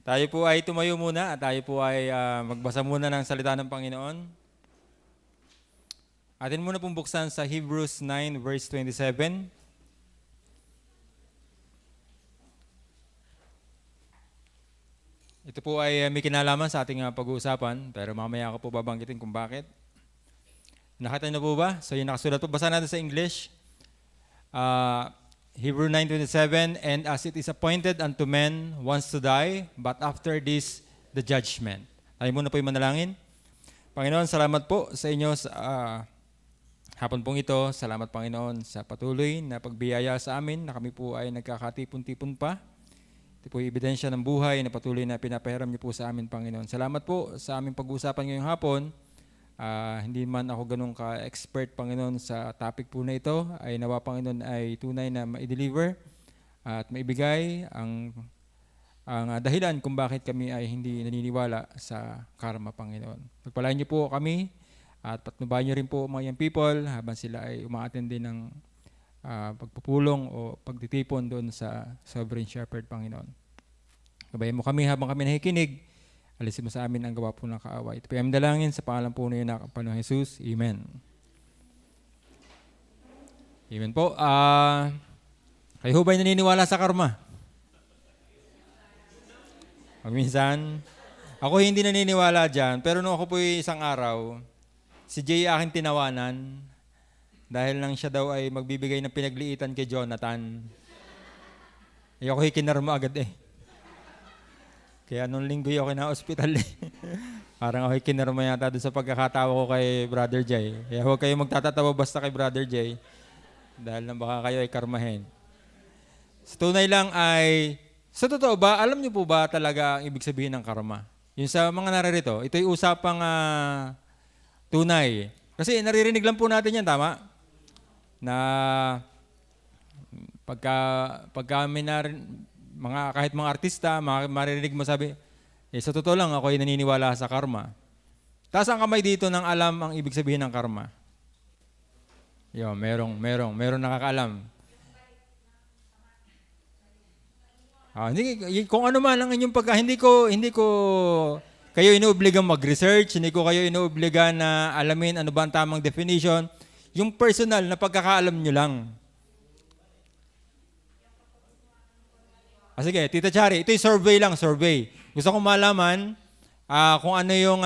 Tayo po ay tumayo muna at tayo po ay magbasa muna ng salita ng Panginoon. Atin muna pong buksan sa Hebrews 9 verse 27. Ito po ay may kinalaman sa ating pag-uusapan, pero mamaya ako po babanggitin kung bakit. Nakita niyo po ba? So yung nakasulat po, basa natin sa English. Hebrew 9:27, and as it is appointed unto men once to die, but after this, the judgment. Tayo muna po yung manalangin. Panginoon, salamat po sa inyo sa hapon pong ito. Salamat, Panginoon, sa patuloy na pagbiyaya sa amin na kami po ay nagkakatipon-tipon pa. Ito po yung ebidensya ng buhay na patuloy na pinapahiram niyo po sa amin, Panginoon. Salamat po sa aming pag-uusapan ngayong hapon. Hindi man ako ganun ka-expert, Panginoon, sa topic po na ito, ay nawa, Panginoon, ay tunay na ma-deliver at maibigay ang dahilan kung bakit kami ay hindi naniniwala sa karma, Panginoon. Pagpalain niyo po kami at patnubayan niyo rin po mga young people habang sila ay umaattend din ng pagpupulong o pagtitipon doon sa Sovereign Shepherd, Panginoon. Gabayan mo kami habang kami nakikinig. Alisin mo sa amin ang gawa po ng kaawa. Ito po yung dalangin sa pangalan po na yun na Panginoon Jesus. Amen. Amen po. Kayo ba'y naniniwala sa karma? Minsan, ako hindi naniniwala dyan, pero nung ako po isang araw, si Jay aking tinawanan dahil lang siya daw ay magbibigay ng pinagliitan kay Jonathan. Ako'y kinarma agad eh. Kaya nung linggo ako na hospital eh. Parang ako'y kinarma yata doon sa pagkakatawa ko kay Brother Jay. Kaya huwag kayo magtatatawa basta kay Brother Jay. Dahil na baka kayo ay karmahin. Sa tunay lang ay, sa totoo ba, alam niyo po ba talaga ang ibig sabihin ng karma? Yung sa mga naririto, ito'y usapang tunay. Kasi naririnig lang po natin yan, tama? Na pagka may kahit mga artista, maririnig mo sabi, sa totoo lang ako ay naniniwala sa karma. Taas ang kamay dito nang alam ang ibig sabihin ng karma. Merong nakakaalam. Kung ano man ang inyong hindi ko kayo inuobligang mag-research, hindi ko kayo inuobligan na alamin ano ba ang tamang definition. Yung personal na pagkakaalam nyo lang. Sige, Tita Chari, ito'y survey lang, survey. Gusto kong malaman kung ano yung,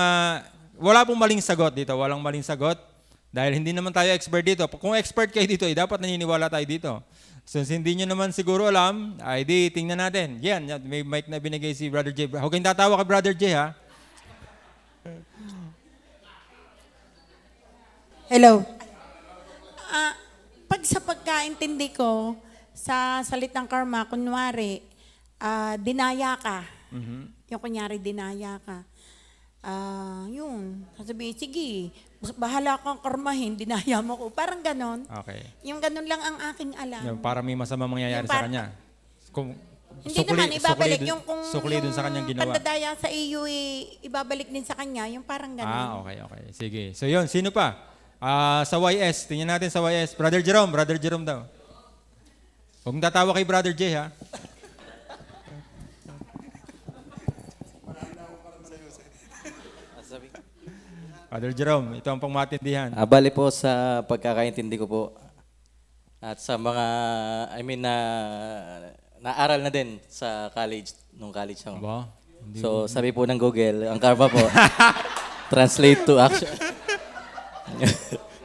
wala pong maling sagot dito, walang maling sagot. Dahil hindi naman tayo expert dito. Kung expert kayo dito, dapat naniniwala tayo dito. Since hindi nyo naman siguro alam, di tingnan natin. Yan, may mic na binigay si Brother J. Huwag kayong tatawa kay Brother J, ha? Hello. Pag sa pagkaintindi ko, sa salitang karma, kunwari, dinaya ka. Mm-hmm. Yung kunyari, dinaya ka. Yun. Sasabihin, sige, bahala kang karmahin, dinaya mo ko. Parang ganon. Okay. Yung ganon lang ang aking alam. Yung para may masamang mangyayari sa kanya. Hindi naman, ibabalik. Yung kung sukli dun sa kanyang ginawa. pandadaya sa iyo, ibabalik din sa kanya. Yung parang ganon. Okay. Sige. So yun, sino pa? Sa YS, tingnan natin sa YS. Brother Jerome daw. Huwag mong tatawa kay Brother J, ha? Brother Jerome, ito ang pangmatindihan. Bali po sa pagkakaintindi ko po at sa mga, naaral na din sa college, nung college ako. Ba? So sabi po ng Google, ang karma po, translate to action.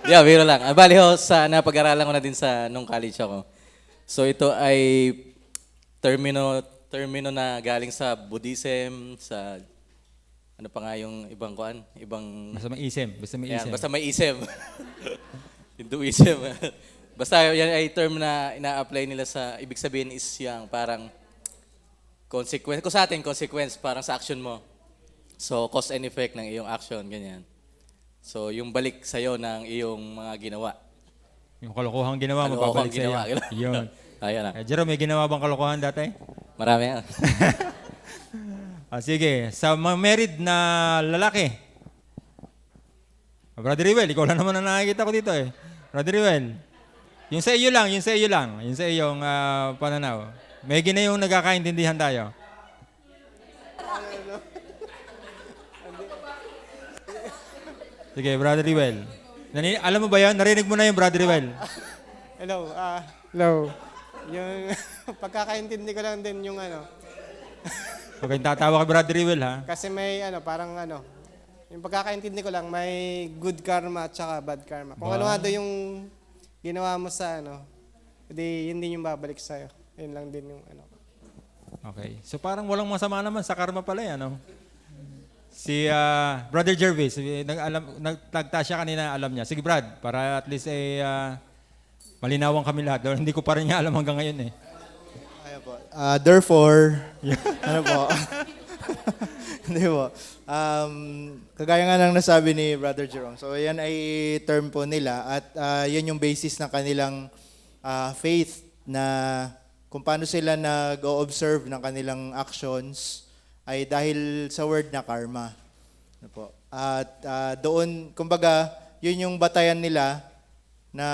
Biro lang. Bali ho, napag-aralan ko na din sa nung college ako. So ito ay termino na galing sa Buddhism, sa ano pa nga yung ibang kuan, Basta may isem. Yan, basta may isem. Hinduism. Basta yan ay term na ina-apply nila sa, ibig sabihin is yung parang consequence. Kung sa atin, consequence, parang sa action mo. So, cause and effect ng iyong action, ganyan. So, yung balik sa'yo ng iyong mga ginawa. Yung kalokohang ginawa, mapapalik sa'yo. Yun. Ayan na. Jerome, may ginawa bang kalokohan dati? Marami yan. Sige, sa mga married na lalaki. Brother Rewel, ikaw lang naman ang nakikita ko dito eh. Brother Rewel, yung sa iyo lang, yung sa iyong pananaw. May ginayong nagkakaintindihan tayo. Sige, Brother Rewel. Alam mo ba yan? Narinig mo na yung Brother Rewel. Hello, hello. Yung pagkakaintindi ko lang din yung Huwag kayong tatawa kay Brother Rewel, ha? kasi may parang yung pagkakaintindi ko lang may good karma at saka bad karma. Kung ano nga daw yung ginawa mo sa hindi yun din yung babalik sa'yo. Yun lang din yung Okay. So parang walang masama naman sa karma pala yan, no? Si Brother Jervis, nagtagta siya kanina, alam niya. Sige Brad, para at least malinawan kami lahat. Hindi ko pa rin nga alam hanggang ngayon eh. Ayun po. Therefore, ano po? Hindi po. Kagaya nga lang nasabi ni Brother Jerome. So, yan ay term po nila at yan yung basis ng kanilang faith na kung paano sila nag-o-observe ng kanilang actions ay dahil sa word na karma. Ano po? At doon, kumbaga, yun yung batayan nila na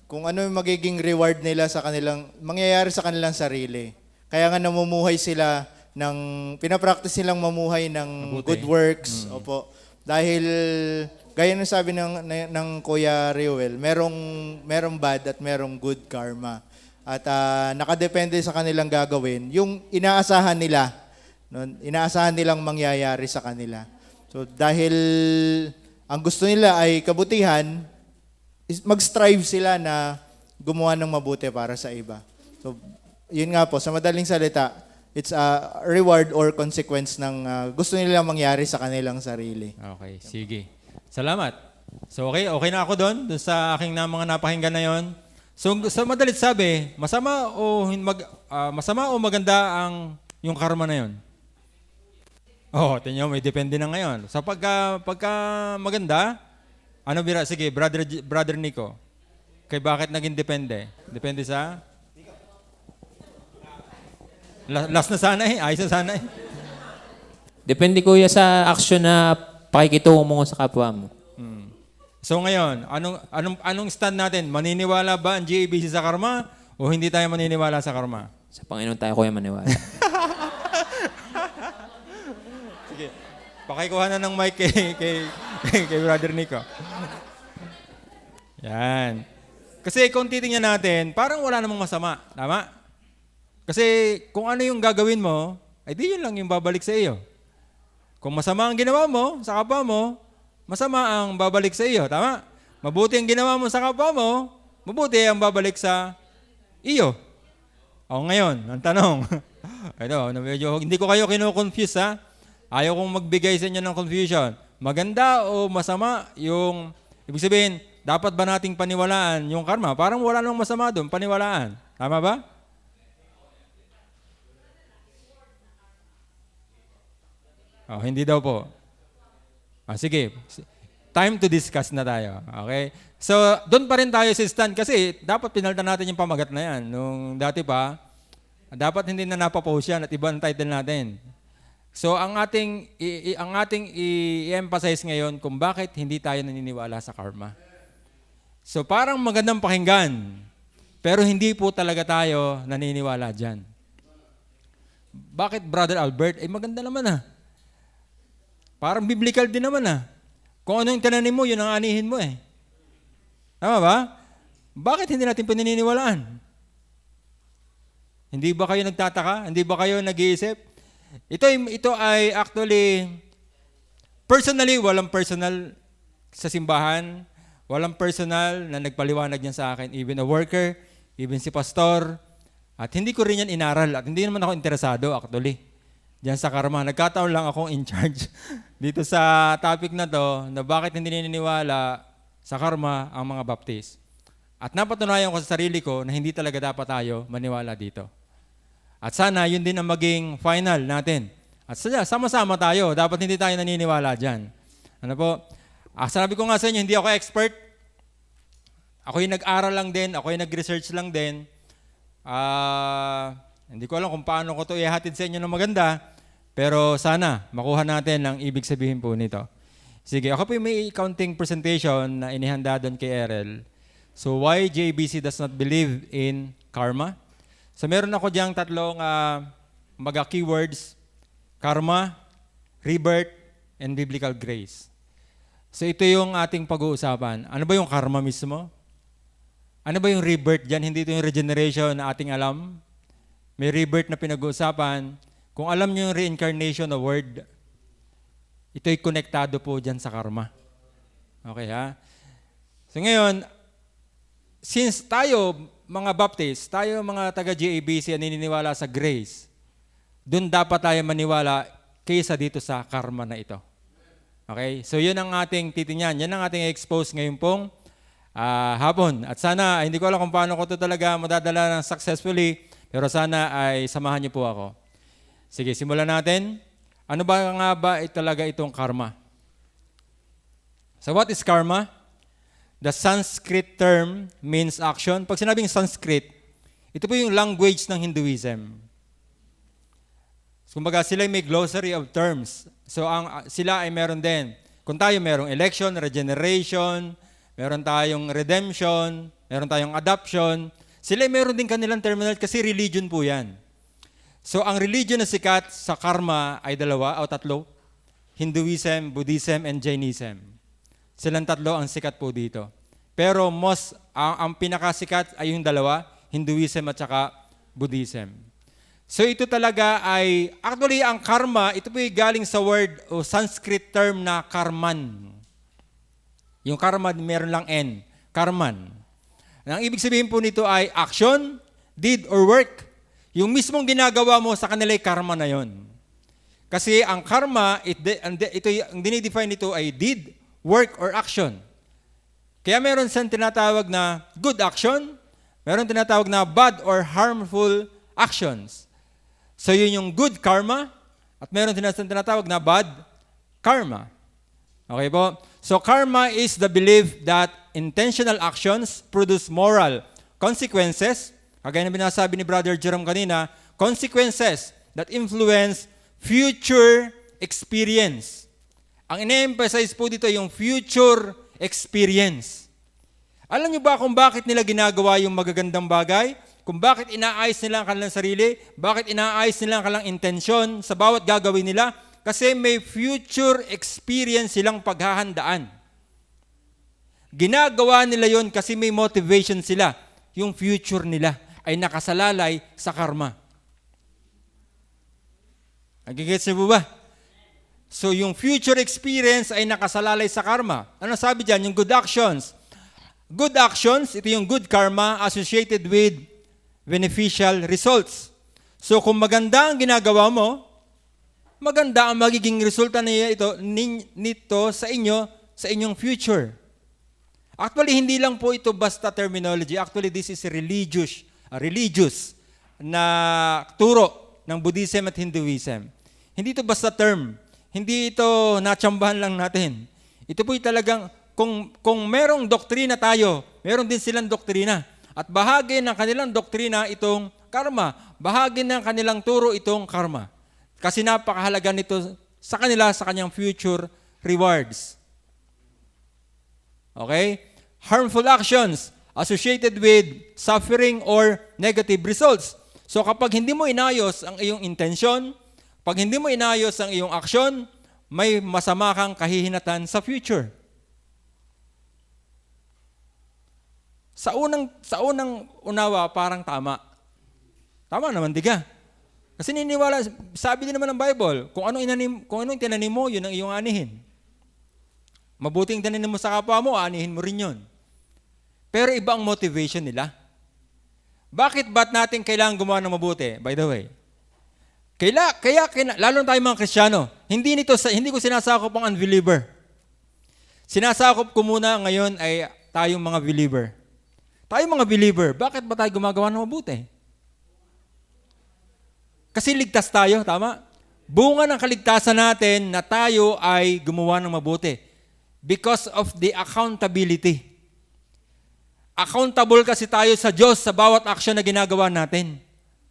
kung ano yung magiging reward nila sa kanilang, mangyayari sa kanilang sarili. Kaya nga namumuhay sila pinapractice silang mamuhay ng Mabuti. good works. Opo. Dahil, gaya ng sabi ng Kuya Reuel, merong bad at merong good karma. At nakadepende sa kanilang gagawin, yung inaasahan nila, inaasahan nilang mangyayari sa kanila. So, dahil ang gusto nila ay kabutihan, mag-strive sila na gumawa ng mabuti para sa iba. So, yun nga po, sa madaling salita, it's a reward or consequence ng gusto nila mangyari sa kanilang sarili. Okay, sige. Salamat. So okay na ako doon sa aking mga napakinggan na yon. So sa madalit sabi, masama o maganda yung karma na yon? Tingnan mo, may depende na ngayon. Sa pagka maganda, sige, brother Nico. Kay bakit naging depende? Depende sa last na sana ayos na sana Depende kuya sa action na pakikitungo mo sa kapwa mo. So ngayon, anong stand natin? Maniniwala ba ang GABC sa karma o hindi tayo maniniwala sa karma? Sa Panginoon tayo kuya maniwala. Sige. Pakikuha na ng mic kay Brother Nico. Yan. Kasi kung titingnan natin, parang wala namang masama. Tama? Kasi kung ano yung gagawin mo, ay di yun lang yung babalik sa iyo. Kung masama ang ginawa mo sa kapwa mo, masama ang babalik sa iyo. Tama? Mabuti ang ginawa mo sa kapwa mo, mabuti ang babalik sa iyo. Ngayon, ang tanong. Medyo hindi ko kayo kino-confuse ha. Ayaw kong magbigay sa inyo ng confusion. Maganda o masama yung, ibig sabihin, dapat ba nating paniwalaan yung karma? Parang wala namang masama doon, paniwalaan. Tama ba? Hindi daw po. Sige. Time to discuss na tayo. Okay? So, doon pa rin tayo sa stand kasi dapat pinalitan natin yung pamagat na yan. Nung dati pa, dapat hindi na napapost yan at iba ang title natin. So, ang ating i-emphasize ngayon kung bakit hindi tayo naniniwala sa karma. So, parang magandang pakinggan, pero hindi po talaga tayo naniniwala dyan. Bakit, Brother Albert? Maganda naman Parang biblical din naman Kung ano yung tinanim mo, yun ang anihin mo Tama ba? Bakit hindi natin pinaniniwalaan? Hindi ba kayo nagtataka? Hindi ba kayo nag-iisip? Ito ay actually, personally, walang personal sa simbahan. Walang personal na nagpaliwanag niyan sa akin. Even a worker, even si pastor. At hindi ko rin yan inaral. At hindi naman ako interesado actually. Diyan sa karma. Nagkataon lang akong in charge dito sa topic na to na bakit hindi naniniwala sa karma ang mga Baptist. At napatunayan ko sa sarili ko na hindi talaga dapat tayo maniwala dito. At sana yun din ang maging final natin. At sama-sama tayo. Dapat hindi tayo naniniwala dyan. Ano po? Sabi ko nga sa inyo, hindi ako expert. Ako yung nag-aral lang din. Ako yung nag-research lang din. Hindi ko alam kung paano ko ito ihatid sa inyo ng maganda. Pero sana, makuha natin ang ibig sabihin po nito. Sige, ako po yung may counting presentation na inihanda doon kay Errol. So, why JBC does not believe in karma? So, meron ako diyang tatlong keywords. karma, rebirth, and biblical grace. So ito yung ating pag-uusapan. Ano ba yung karma mismo? Ano ba yung rebirth dyan? Hindi ito yung regeneration na ating alam. May rebirth na pinag-uusapan. Kung alam nyo yung reincarnation na word, ito'y konektado po dyan sa karma. Okay ha? So ngayon, since tayo, mga Baptist, tayo mga taga-GABC, naniniwala sa grace, doon dapat tayo maniwala kaysa dito sa karma na ito. Okay? So yun ang ating titingnan. Yan ang ating expose ngayon pong hapon. At sana, hindi ko alam kung paano ko ito talaga madadala ng successfully, pero sana ay samahan niyo po ako. Sige, simulan natin. Ano ba nga ba talaga itong karma? So what is karma? The Sanskrit term means action. Pag sinabing Sanskrit, ito po yung language ng Hinduism. Kumbaga sila may glossary of terms. So sila ay meron din. Kung tayo merong election, regeneration, meron tayong redemption, meron tayong adoption, sila ay meron din kanilang terminal kasi religion po yan. So ang religion na sikat sa karma ay dalawa o tatlo. Hinduism, Buddhism, and Jainism. Silang tatlo ang sikat po dito. Pero ang pinakasikat ay yung dalawa, Hinduism at saka Buddhism. So ito talaga ay, actually ang karma, ito po yung galing sa word o Sanskrit term na karman. Yung karma, meron lang N, karman. Ang ibig sabihin po nito ay action, deed, or work. Yung mismong ginagawa mo sa kanila ay karma na yon. Kasi ang karma, ang dinidefine nito ay deed, work, or action. Kaya meron siyang tinatawag na good action, meron tinatawag na bad or harmful actions. So yun yung good karma at meron tinatawag na bad karma. Okay po? So karma is the belief that intentional actions produce moral consequences. Kagaya na binasabi ni Brother Jerome kanina, consequences that influence future experience. Ang ine-emphasize po dito yung future experience. Alam niyo ba kung bakit nila ginagawa yung magagandang bagay? Kung bakit inaayos nila ang kanilang sarili, bakit inaayos nila ang kanilang intensyon sa bawat gagawin nila? Kasi may future experience silang paghahandaan. Ginagawa nila yon kasi may motivation sila. Yung future nila ay nakasalalay sa karma. Nagigets niyo po ba? So yung future experience ay nakasalalay sa karma. Ano sabi dyan? Yung good actions. Good actions, ito yung good karma associated with beneficial results. So kung maganda ang ginagawa mo, maganda ang magiging resulta nito sa inyong future. Actually, hindi lang po ito basta terminology. Actually, this is religious na turo ng Buddhism at Hinduism. Hindi ito basta term. Hindi ito natsambahan lang natin. Ito po'y talagang, kung merong doktrina tayo, meron din silang doktrina. At bahagi ng kanilang doktrina itong karma. Bahagi ng kanilang turo itong karma. Kasi napakahalaga nito sa kanila, sa kanyang future rewards. Okay? Harmful actions associated with suffering or negative results. So kapag hindi mo inayos ang iyong intensyon, pag hindi mo inayos ang iyong aksyon, may masama kang kahihinatan sa future. Sa unang unawa, parang tama. Tama naman, di ka? Kasi niniwala, sabi din naman ng Bible, kung anong tinanim mo, yun ang iyong anihin. Mabuting tinanim mo sa kapwa mo, anihin mo rin yun. Pero iba ang motivation nila. Bakit ba't natin kailangan gumawa ng mabuti? By the way, kaya lalo na tayo mga Kristiyano, hindi ko sinasakop ang unbeliever. Sinasakop ko muna ngayon ay tayong mga believer. Tayong mga believer, bakit ba tayo gumagawa ng mabuti? Kasi ligtas tayo, tama? Bunga ng kaligtasan natin na tayo ay gumawa ng mabuti. Because of the accountability. Accountable kasi tayo sa Diyos sa bawat aksyon na ginagawa natin.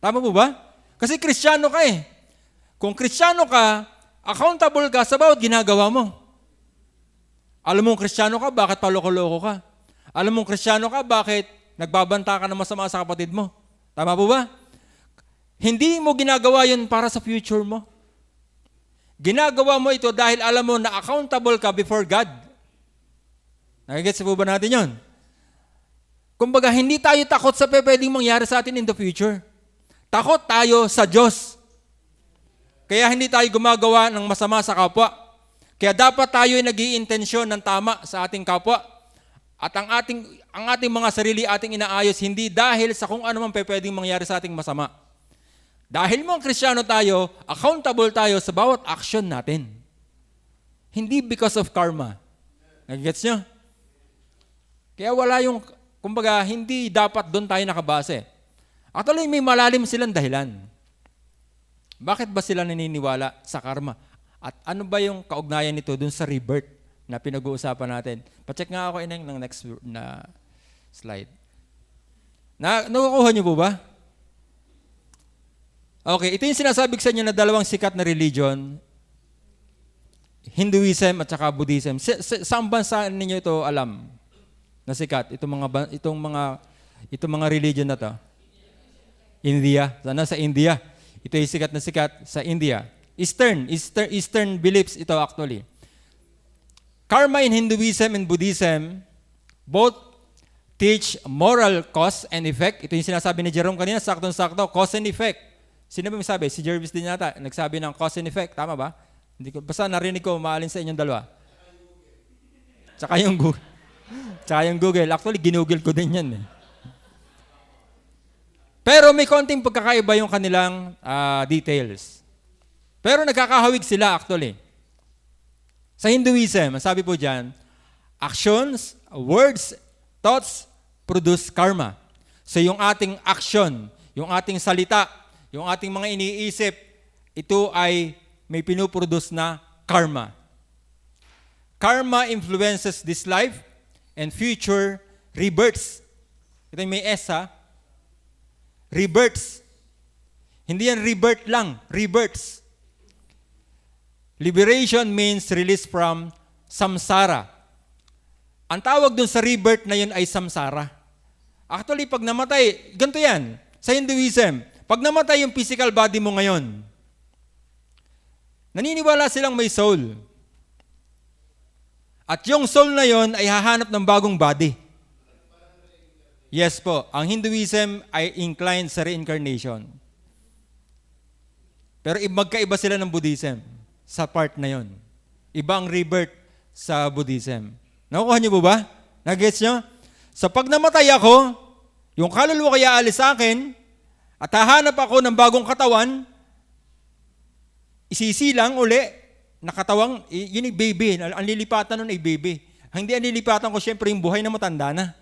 Tama po ba? Kasi Kristiyano ka eh. Kung Kristiyano ka, accountable ka sa bawat ginagawa mo. Alam mo Kristiyano ka, bakit paloko-loko ka? Alam mo Kristiyano ka, bakit nagbabanta ka ng masama sa kapatid mo? Tama po ba? Hindi mo ginagawa yun para sa future mo. Ginagawa mo ito dahil alam mo na accountable ka before God. Nagigets po ba natin yon? Kumbaga, hindi tayo takot sa pwedeng mangyari sa atin in the future. Takot tayo sa Diyos. Kaya hindi tayo gumagawa ng masama sa kapwa. Kaya dapat tayo ay nag-iintensyon ng tama sa ating kapwa. At ang ating mga sarili ating inaayos, hindi dahil sa kung ano man pwedeng mangyari sa ating masama. Dahil mga Kristiyano tayo, accountable tayo sa bawat action natin. Hindi because of karma. Nag-gets nyo? Kaya wala yung, kumbaga, hindi dapat doon tayo nakabase. Actually, may malalim silang dahilan. Bakit ba sila naniniwala sa karma? At ano ba yung kaugnayan nito doon sa rebirth na pinag-uusapan natin? Pacheck nga ako ng next na slide. Nakukuha niyo po ba? Okay, ito yung sinasabi ko sa inyo na dalawang sikat na religion, Hinduism at saka Buddhism. Saan bansa ninyo ito alam na sikat? Itong mga religion na to? India. Sana sa India. Ito yung sikat na sikat sa India. Eastern beliefs ito actually. Karma in Hinduism and Buddhism both teach moral cause and effect. Ito yung sinasabi ni Jerome kanina, saktong-sakto, cause and effect. Sino ba may sabi? Si Jervis din yata, nagsabi ng cause and effect. Tama ba? Basta narinig ko, maalin sa inyong dalawa. Tsaka yung Google. Tsaka yung Google. Actually, ginugol ko din yan. Pero may konting pagkakaiba yung kanilang details. Pero nagkakahawig sila actually. Sa Hinduism, sabi po dyan, actions, words, thoughts produce karma. So yung ating action, yung ating salita, yung ating mga iniisip, ito ay may pinuproduce na karma. Karma influences this life and future rebirths. Ito yung may S ha. Rebirths. Hindi yan rebirth lang, rebirths. Liberation means release from samsara. Ang tawag dun sa rebirth na yun ay samsara. Actually, pag namatay, ganito yan. Sa Hinduism, pag namatay yung physical body mo ngayon, naniniwala silang may soul. At yung soul na yon ay hahanap ng bagong body. Yes po, ang Hinduism ay inclined sa reincarnation. Pero magkaiba sila ng Buddhism sa part na yon. Iba ang rebirth sa Buddhism. Nakukuha niyo po ba? Nag-gets nyo? Sa pag namatay ako, yung kaluluwa kaya alis sa akin, at hahanap ako ng bagong katawan, isisilang uli na katawang, yun ay baby. Ang lilipatan nun ay baby. Hindi ang lilipatan ko syempre yung buhay na matanda na.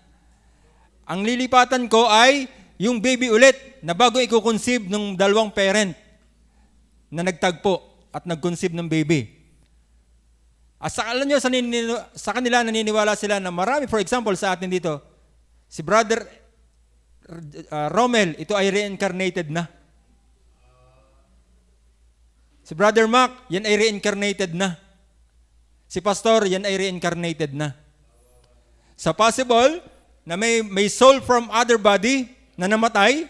Ang lilipatan ko ay yung baby ulit na bago iko-conceive ng dalawang parent na nagtagpo at nag-conceive ng baby. At alam nyo, sa kanila naniniwala sila na marami, for example sa atin dito, si Brother Romel, ito ay reincarnated na. Si Brother Mac, yan ay reincarnated na. Si Pastor, yan ay reincarnated na. Sa possible, na may soul from other body na namatay,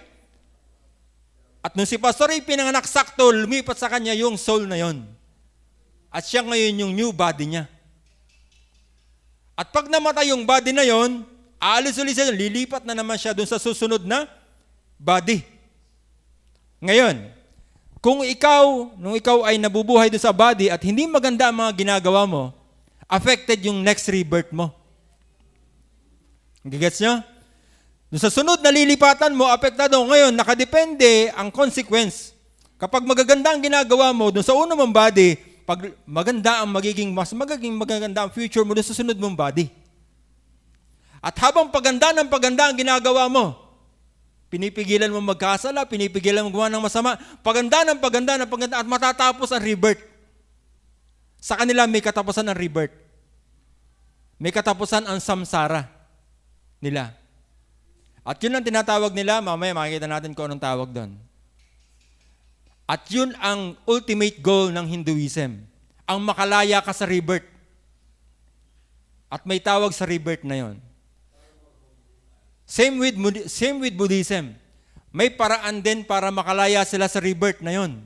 at nung si Pastor ay pinanganak sakto, lumipat sa kanya yung soul na yon. At siya ngayon yung new body niya. At pag namatay yung body na yon, aalis ulit siya, lilipat na naman siya dun sa susunod na body. Ngayon, kung nung ikaw ay nabubuhay dun sa body at hindi maganda ang mga ginagawa mo, affected yung next rebirth mo. Gigets nyo? Dun sa sunod na lilipatan mo, apektado. Ngayon, nakadepende ang consequence. Kapag magaganda ang ginagawa mo dun sa unang mong body, pag maganda ang magaganda ang future mo dun sa sunod mong body. At habang paganda ang ginagawa mo, pinipigilan mo magkasala, pinipigilan mo gumawa ng masama, paganda at matatapos ang rebirth. Sa kanila may katapusan ang rebirth. May katapusan ang samsara nila. At yun ang tinatawag nila, mamaya makikita natin kung anong tawag doon. At yun ang ultimate goal ng Hinduism. Ang makalaya ka sa rebirth. At may tawag sa rebirth na yon. Same with Buddhism. May paraan din para makalaya sila sa rebirth na yon.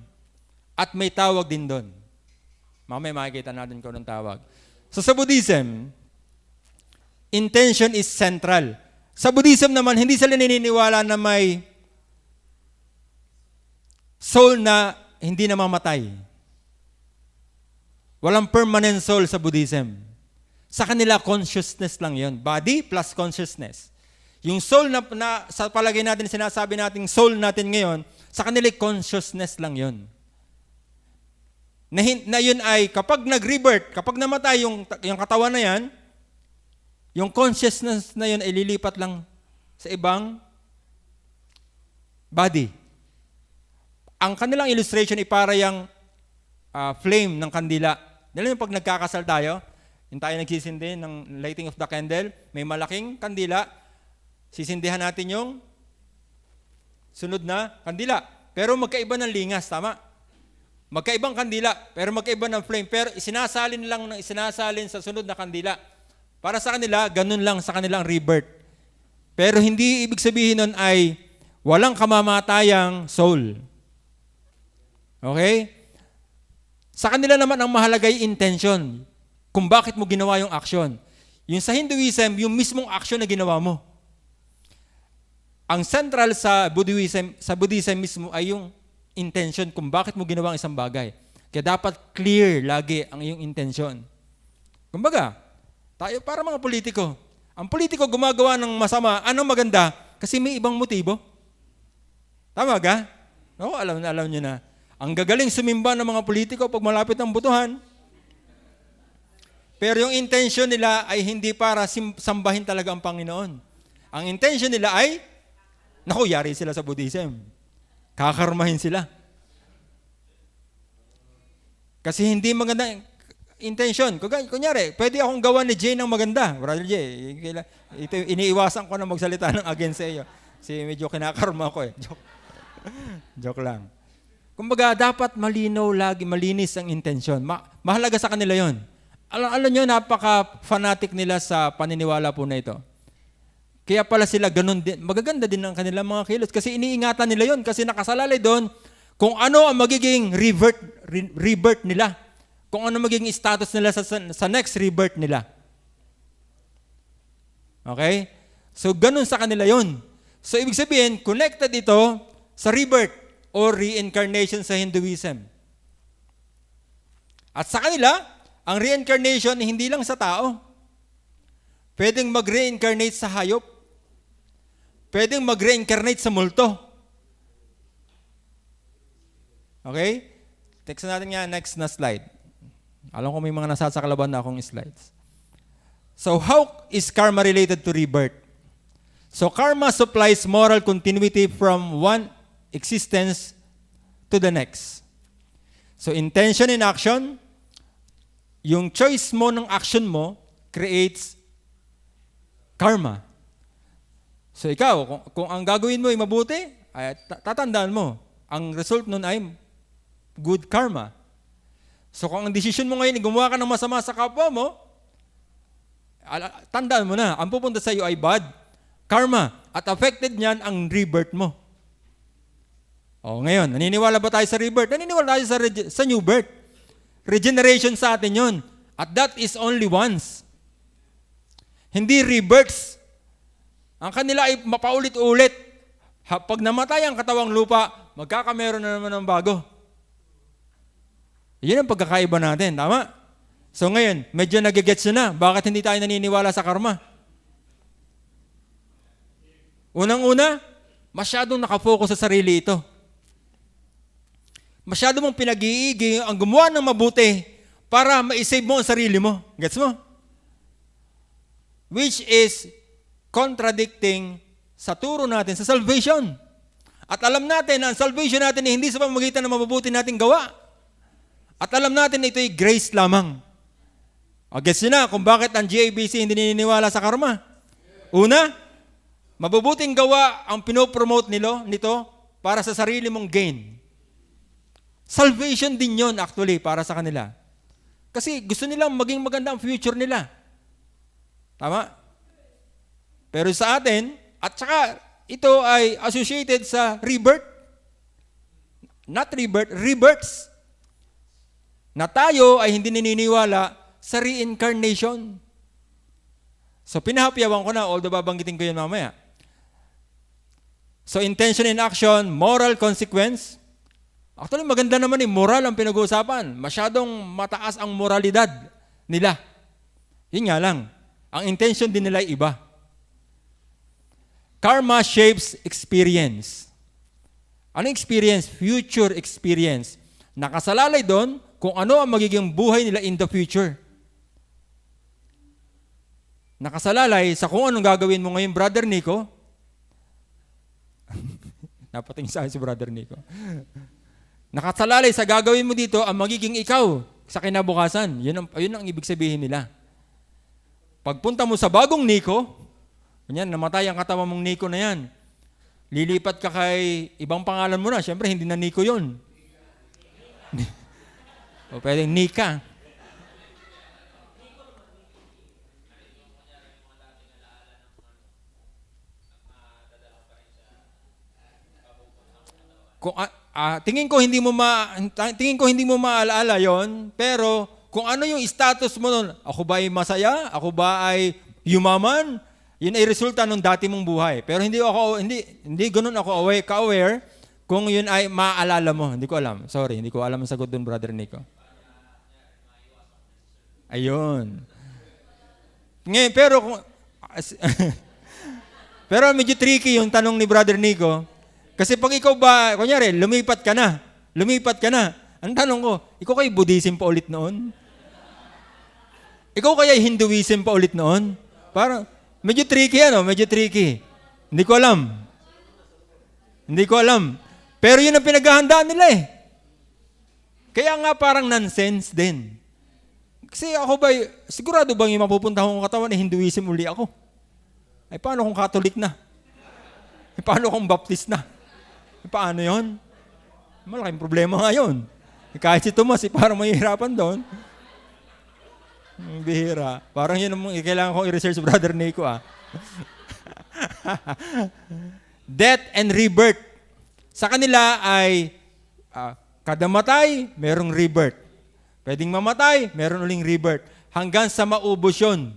At may tawag din doon. Mamaya makikita natin kung anong tawag. So sa Buddhism, intention is central. Sa Buddhism naman, hindi sila naniniwala na may soul na hindi namamatay. Walang permanent soul sa Buddhism. Sa kanila, consciousness lang yon. Body plus consciousness. Yung soul na sa palagay natin, sinasabi nating soul natin ngayon, sa kanila, consciousness lang yon. Na yun ay, kapag nag-rebirth, kapag namatay yung katawan na yan, yung consciousness na yun ay lilipat lang sa ibang body. Ang kanilang illustration ay para yung flame ng kandila. Dahil yung pag nagkakasal tayo, yung tayo nagsisindi ng lighting of the candle, may malaking kandila, sisindihan natin yung sunod na kandila. Pero magkaiba ng lingas, tama? Magkaibang kandila, pero magkaiba ng flame. Pero isinasalin sa sunod na kandila. Para sa kanila, ganun lang sa kanilang rebirth. Pero hindi ibig sabihin nun ay walang kamamatayang soul. Okay? Sa kanila naman ang mahalaga ay intention. Kung bakit mo ginawa yung action. Yung sa Hinduism, yung mismong action na ginawa mo. Ang central sa Buddhism mismo ay yung intention kung bakit mo ginawa ang isang bagay. Kaya dapat clear lagi ang iyong intention. Kumbaga, tayo para mga politiko. Ang politiko gumagawa ng masama, anong maganda? Kasi may ibang motibo. Tama ka? No, alam nyo na. Ang gagaling sumimba ng mga politiko pag malapit ang butuhan. Pero yung intention nila ay hindi para sambahin talaga ang Panginoon. Ang intention nila ay, yari sila sa Buddhism. Kakarmahin sila. Kasi hindi maganda intention. Kunyari, pwede akong gawa ni Jay ng maganda. Brother Jay, ito, iniiwasan ko na magsalita ng against sa iyo. Kasi medyo kinakarma ko eh. Joke lang. Kumbaga, dapat malinaw lagi, malinis ang intention. Mahalaga sa kanila yon. Alam nyo, napaka-fanatic nila sa paniniwala po na ito. Kaya pala sila ganun din. Magaganda din ang kanilang mga kilos. Kasi iniingatan nila yon. Kasi nakasalalay doon kung ano ang magiging rebirth nila. Kung ano magiging status nila sa next rebirth nila. Okay? So, ganun sa kanila yon. So, ibig sabihin, connected ito sa rebirth or reincarnation sa Hinduism. At sa kanila, ang reincarnation hindi lang sa tao. Pwedeng mag-reincarnate sa hayop. Pwedeng mag-reincarnate sa multo. Okay? Text natin nga next na slide. Alam ko may mga nasasakalaban na akong slides. So how is karma related to rebirth? So karma supplies moral continuity from one existence to the next. So intention in action, yung choice mo ng action mo creates karma. So ikaw, kung ang gagawin mo ay mabuti, ay tatandaan mo, ang result nun ay good karma. So kung ang decision mo ngayon ay gumawa ka ng masama sa kapwa mo, tandaan mo na, ang pupunta sa iyo ay bad karma at affected niyan ang rebirth mo. O ngayon, naniniwala ba tayo sa rebirth? Naniniwala tayo sa new birth. Regeneration sa atin yun. At that is only once. Hindi rebirths. Ang kanila ay mapaulit-ulit. Pag namatay ang katawang lupa, magkakameron na naman ng bago. Yan ang pagkakaiba natin, tama? So ngayon, medyo nagigets na. Bakit hindi tayo naniniwala sa karma? Unang-una, masyadong nakafocus sa sarili ito. Masyado mong pinag-iigi ang gumawa ng mabuti para ma-save mo ang sarili mo. Gets mo? Which is contradicting sa turo natin sa salvation. At alam natin na ang salvation natin ay hindi sa pamamagitan ng mabubuti nating gawa. At alam natin na ito ay grace lamang. O gets nyo na kung bakit ang GABC hindi naniniwala sa karma. Una, mabubuting gawa ang pinopromote nito para sa sarili mong gain. Salvation din yon actually para sa kanila. Kasi gusto nilang maging maganda ang future nila. Tama? Pero sa atin, at saka ito ay associated sa rebirth. Not rebirth, rebirths. na tayo ay hindi naniniwala sa reincarnation. So pinahapyawan ko na, although babanggitin ko yun mamaya. So intention in action, moral consequence. Actually maganda naman moral ang pinag-uusapan. Masyadong mataas ang moralidad nila. Yun nga lang, ang intention din nila ay iba. Karma shapes experience. Ano experience? Future experience. Nakasalalay doon kung ano ang magiging buhay nila in the future. Nakasalalay sa kung anong gagawin mo ngayon, Brother Nico. Napatingin sa akin si Brother Nico. Nakasalalay sa gagawin mo dito ang magiging ikaw sa kinabukasan. Yun ang ibig sabihin nila. Pagpunta mo sa bagong Nico, yan, namatay ang katawan mong Nico na yan. Lilipat ka kay ibang pangalan mo na. Siyempre, hindi na Nico yun. O pwedeng Nika. Kung, tingin ko hindi mo maalaala yon, pero kung ano yung status mo noon, ako ba ay masaya? Ako ba ay yumaman? Yun ay resulta ng dati mong buhay. Pero hindi ganoon ako ka-aware kung yun ay maaalala mo. Hindi ko alam. Sorry, hindi ko alam ang sagot doon, Brother Nico. Ayun. Ngayon, pero medyo tricky yung tanong ni Brother Nico. Kasi pag ikaw ba, kunyari, lumipat ka na. Ang tanong ko, ikaw kay Buddhism pa ulit noon? Ikaw kaya Hinduism pa ulit noon? Parang, medyo tricky medyo tricky. Hindi ko alam. Pero yun ang pinaghahandaan nila eh. Kaya nga parang nonsense din. Kasi ako ba, sigurado bang yung mapupunta akong katawan na Hinduism uli ako? Ay paano kung Catholic na? Ay paano kung Baptist na? Ay paano yun? Malaking problema nga yun. Kahit si Tomas, parang mahihirapan doon. Bihira. Parang yun ang kailangan kong i-research, Brother Nico Death and rebirth. Sa kanila ay kada matay, merong rebirth. Pwedeng mamatay, meron uling rebirth. Hanggang sa maubos yun.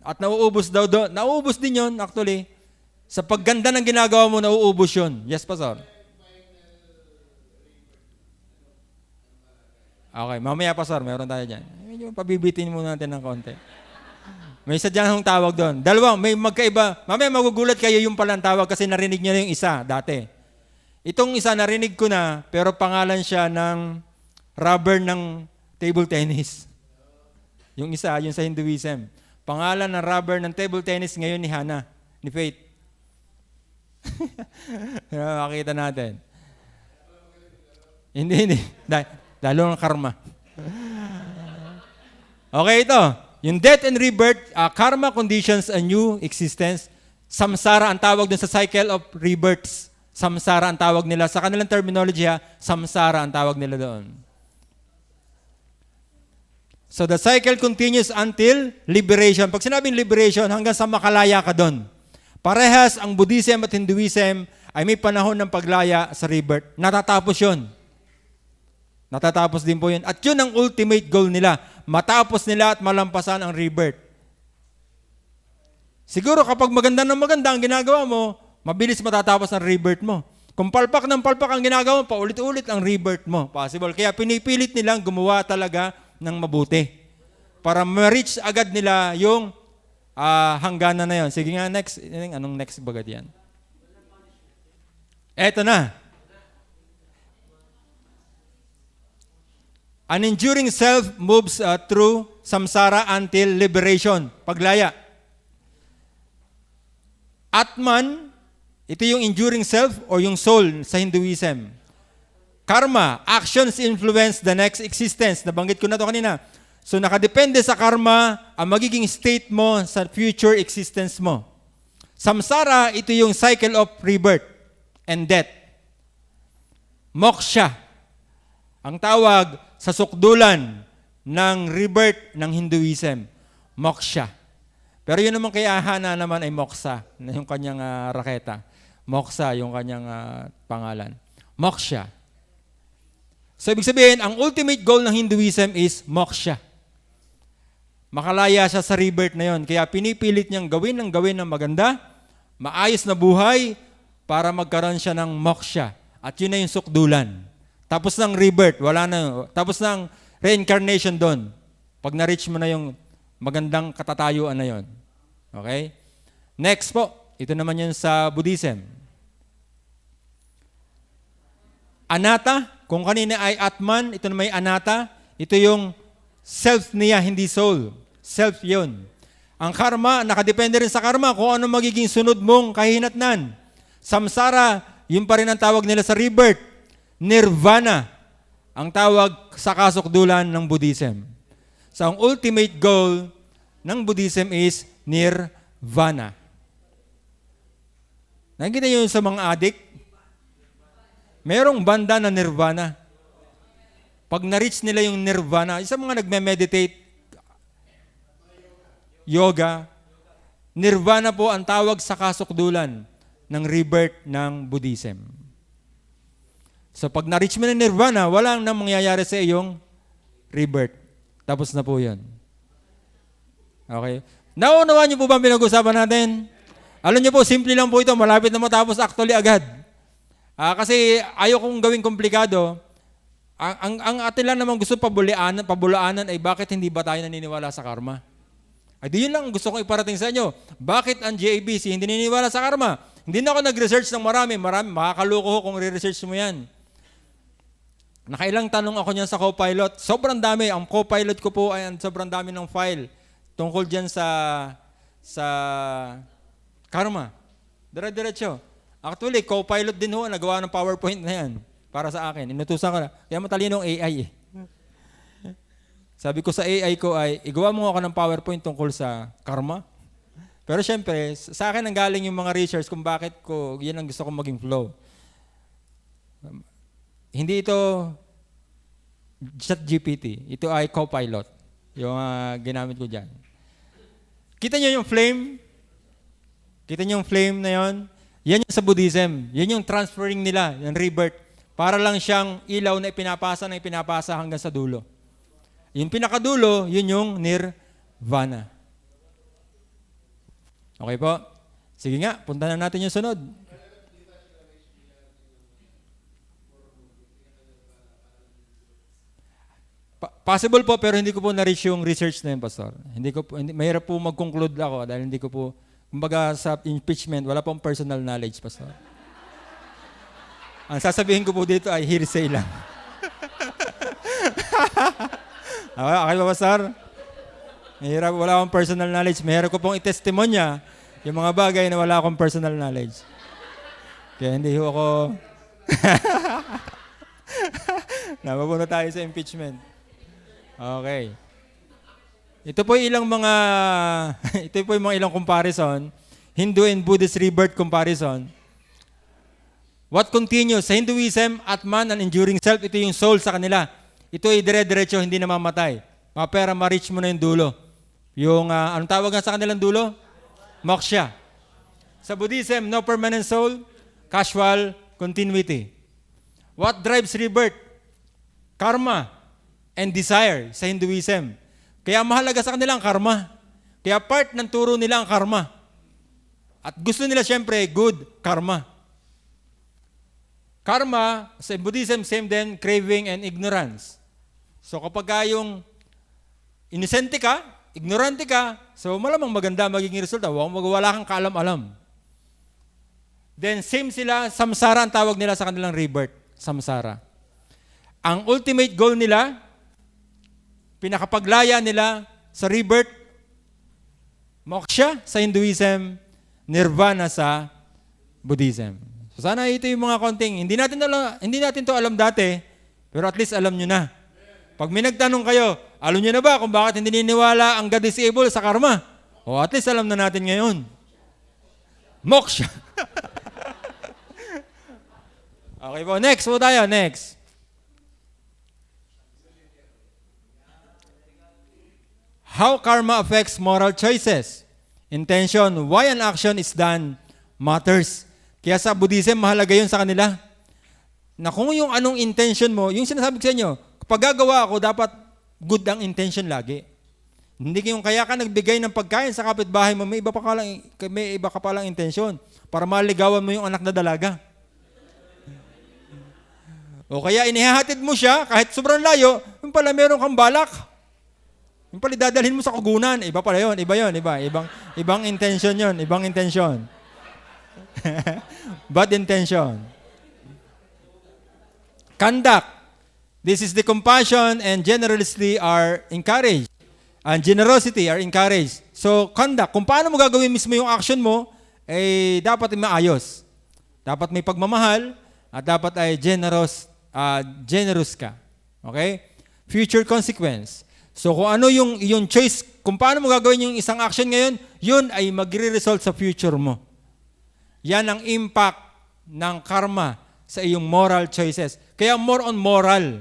At nauubos daw doon. Nauubos din yun, actually. Sa pagganda ng ginagawa mo, nauubos yun. Yes, Pastor? Okay, mamaya, Pastor, meron tayo dyan. Medyo pabibitin muna natin ng konti. May sadya ng tawag doon. May magkaiba. Mamaya magugulat kayo yung palang tawag kasi narinig niyo na yung isa dati. Itong isa narinig ko na, pero pangalan siya ng rubber ng table tennis. Yung isa, yung sa Hinduism. Pangalan ng rubber ng table tennis ngayon ni Hannah, ni Faith. Makita natin. Hindi. Lalo ng karma. Okay, ito. Yung death and rebirth, karma conditions a new existence. Samsara ang tawag dun sa cycle of rebirths. Samsara ang tawag nila. Sa kanilang terminology, samsara ang tawag nila doon. So the cycle continues until liberation. Pag sinabing liberation, hanggang sa makalaya ka doon. Parehas ang Buddhism at Hinduism ay may panahon ng paglaya sa rebirth. Natatapos yun. Natatapos din po yun. At yun ang ultimate goal nila. Matapos nila at malampasan ang rebirth. Siguro kapag maganda ang ginagawa mo, mabilis matatapos ang rebirth mo. Kung palpak ng palpak ang ginagawa mo, paulit-ulit ang rebirth mo. Possible. Kaya pinipilit nilang gumawa talaga ng mabuti. Para ma-reach agad nila yung hangganan na yun. Sige nga, next. Anong next bagad yan? Eto na. An enduring self moves through samsara until liberation. Paglaya. Atman, ito yung enduring self o yung soul sa Hinduism. Karma, actions influence the next existence. Nabanggit ko na ito kanina. So nakadepende sa karma ang magiging state mo sa future existence mo. Samsara, ito yung cycle of rebirth and death. Moksha, ang tawag sa sukdulan ng rebirth ng Hinduism. Moksha. Pero yun naman kay Hana naman ay Moksa, yung kanyang raketa. Moksa, yung kanyang pangalan. Moksha. So, ibig sabihin, ang ultimate goal ng Hinduism is moksha. Makalaya siya sa rebirth na yon. Kaya pinipilit niyang gawin ng maganda, maayos na buhay, para magkaroon siya ng moksha. At yun na yung sukdulan. Tapos ng rebirth, wala na. Tapos ng reincarnation doon. Pag na-reach mo na yung magandang katatayuan na yon. Okay? Next po, ito naman yun sa Buddhism. Anatta, kung kanina ay Atman, ito na may Anatta, ito yung self niya, hindi soul. Self yun. Ang karma, nakadepende rin sa karma kung ano magiging sunod mong kahinatnan. Samsara, yun pa rin ang tawag nila sa rebirth. Nirvana, ang tawag sa kasukdulan ng Buddhism. So, ang ultimate goal ng Buddhism is Nirvana. Nakikita nyo yun sa mga addict? Merong banda na Nirvana. Pag na-reach nila yung Nirvana, isa mga nagme-meditate, yoga, Nirvana po ang tawag sa kasukdulan ng rebirth ng Buddhism. So pag na-reach mo ng Nirvana, walang nang mangyayari sa iyong rebirth. Tapos na po yun. Okay? Naunawaan niyo po ba ang pinag-usapan natin? Alam niyo po, simple lang po ito. Malapit na matapos actually agad. Kasi ayaw kong gawing komplikado. Ang atin lang naman gusto pabulaanan ay bakit hindi ba tayo naniniwala sa karma? Ay di yun lang gusto kong iparating sa inyo. Bakit ang JABC hindi naniniwala sa karma? Hindi na ako nag-research ng marami. Makakaloko ko kung re-research mo yan. Nakailang tanong ako niyan sa co-pilot. Sobrang dami. Ang co-pilot ko po ay sobrang dami ng file tungkol dyan sa karma. Dire-diretso. Actually, co-pilot din ho, nagawa ng PowerPoint na yan para sa akin. Inutusan ko na. Kaya matalino ang AI eh. Sabi ko sa AI ko ay, igawa mo ako ng PowerPoint tungkol sa karma. Pero syempre, sa akin ang galing yung mga research kung bakit ko, yan ang gusto kong maging flow. Hindi ito ChatGPT. Ito ay co-pilot. Yung ginamit ko dyan. Kita nyo yung flame? Kita nyo yung flame na yon? Yan yung sa Buddhism. Yan yung transferring nila, yung rebirth. Para lang siyang ilaw na ipinapasa hanggang sa dulo. Yung pinakadulo, yun yung nirvana. Okay po? Sige nga, punta na natin yung sunod. Possible po, pero hindi ko po na-reach yung research na yun, Pastor. Mahirap po mag-conclude ako dahil hindi ko po, kumbaga sa impeachment, wala pong personal knowledge, Pastor. Ang sasabihin ko po dito ay hearsay lang. Okay ba, Pastor? Mahirap, wala akong personal knowledge. Mahirap ko pong i-testimonya yung mga bagay na wala akong personal knowledge. Kaya hindi ho ako... Napapunta tayo sa impeachment. Okay. Ito po yung ilang comparison. Hindu and Buddhist rebirth comparison. What continues? Sa Hinduism, Atman, an enduring self, ito yung soul sa kanila. Ito ay dire-diretso, hindi namamatay. Mapera, ma-reach mo na yung dulo. Yung, anong tawag nga sa kanilang dulo? Moksha. Sa Buddhism, no permanent soul, casual continuity. What drives rebirth? Karma and desire sa Hinduism. Kaya mahalaga sa kanila ang karma. Kaya part ng turo nila ang karma. At gusto nila siyempre good karma. Karma, sa Buddhism, same din, craving and ignorance. So kapag yung inosente ka, ignorante ka, so malamang maganda magiging resulta. Wala kang kaalam-alam. Then same sila, samsara ang tawag nila sa kanilang rebirth. Samsara. Ang ultimate goal nila, pinakapaglaya nila sa rebirth, moksha sa Hinduism, nirvana sa Buddhism. So sana ito yung mga konting, hindi natin to alam dati, pero at least alam nyo na. Pag may nagtanong kayo, alam nyo na ba kung bakit hindi niniwala ang God is able sa karma? O at least alam na natin ngayon. Moksha. Okay po, next po tayo, next. How karma affects moral choices. Intention, why an action is done matters. Kaya sa Buddhism, mahalaga yun sa kanila. na kung yung anong intention mo, yung sinasabi ko sa inyo, kapag gagawa ako, dapat good ang intention lagi. Hindi yung kaya ka nagbigay ng pagkain sa kapitbahay mo, may iba ka palang intensyon para maligawan mo yung anak na dalaga. O kaya inihahatid mo siya, kahit sobrang layo, yung pala meron kang balak. Yung pala dadalhin mo sa kugunan, iba pala yun, iba. Ibang intention yun, ibang intention. Bad intention. Conduct. This is the compassion and generosity are encouraged. And generosity are encouraged. So, conduct. Kung paano mo gagawin mismo yung action mo, eh, dapat ay maayos. Dapat may pagmamahal at dapat ay generous ka. Okay? Future consequence. So, kung ano yung choice, kung paano mo gagawin yung isang action ngayon, yun ay magre-result sa future mo. Yan ang impact ng karma sa iyong moral choices. Kaya more on moral.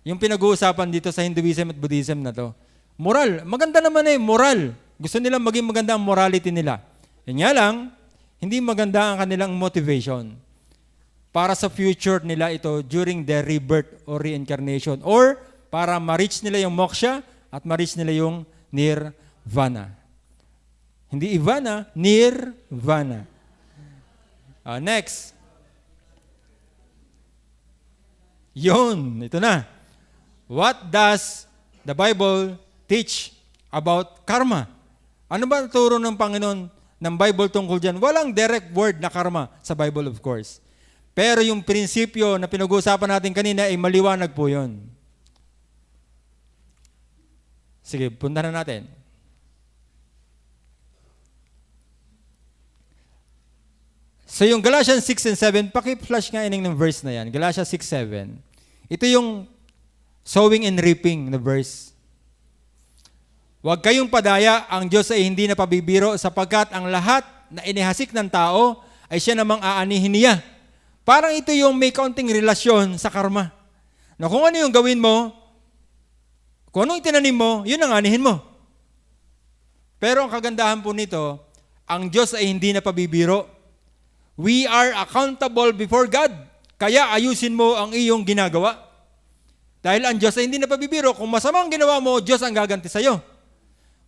Yung pinag-uusapan dito sa Hinduism at Buddhism na to. Moral. Maganda naman moral. Gusto nila maging maganda ang morality nila. Yan nga lang, hindi maganda ang kanilang motivation. Para sa future nila ito during their rebirth or reincarnation. Or para ma-reach nila yung moksha at ma-reach nila yung nirvana. Hindi ivana, nirvana. Next. Yun, ito na. What does the Bible teach about karma? Ano ba turo ng Panginoon ng Bible tungkol dyan? Walang direct word na karma sa Bible, of course. Pero yung prinsipyo na pinag-uusapan natin kanina ay maliwanag po yun. Sige, punta na natin. So yung Galatians 6 and 7, paki-flash nga ining ng verse na yan. Galatians 6:7. Ito yung sowing and reaping na verse. Huwag kayong padaya, ang Diyos ay hindi na pabibiro sapagkat ang lahat na inihasik ng tao ay siya namang aanihin niya. Parang ito yung may kaunting relasyon sa karma. Na kung ano yung gawin mo, kung anong itinanim mo, yun ang anihin mo. Pero ang kagandahan po nito, ang Diyos ay hindi na pabibiro. We are accountable before God. Kaya ayusin mo ang iyong ginagawa. Dahil ang Diyos ay hindi na pabibiro. Kung masamang ginawa mo, Diyos ang gaganti sa'yo.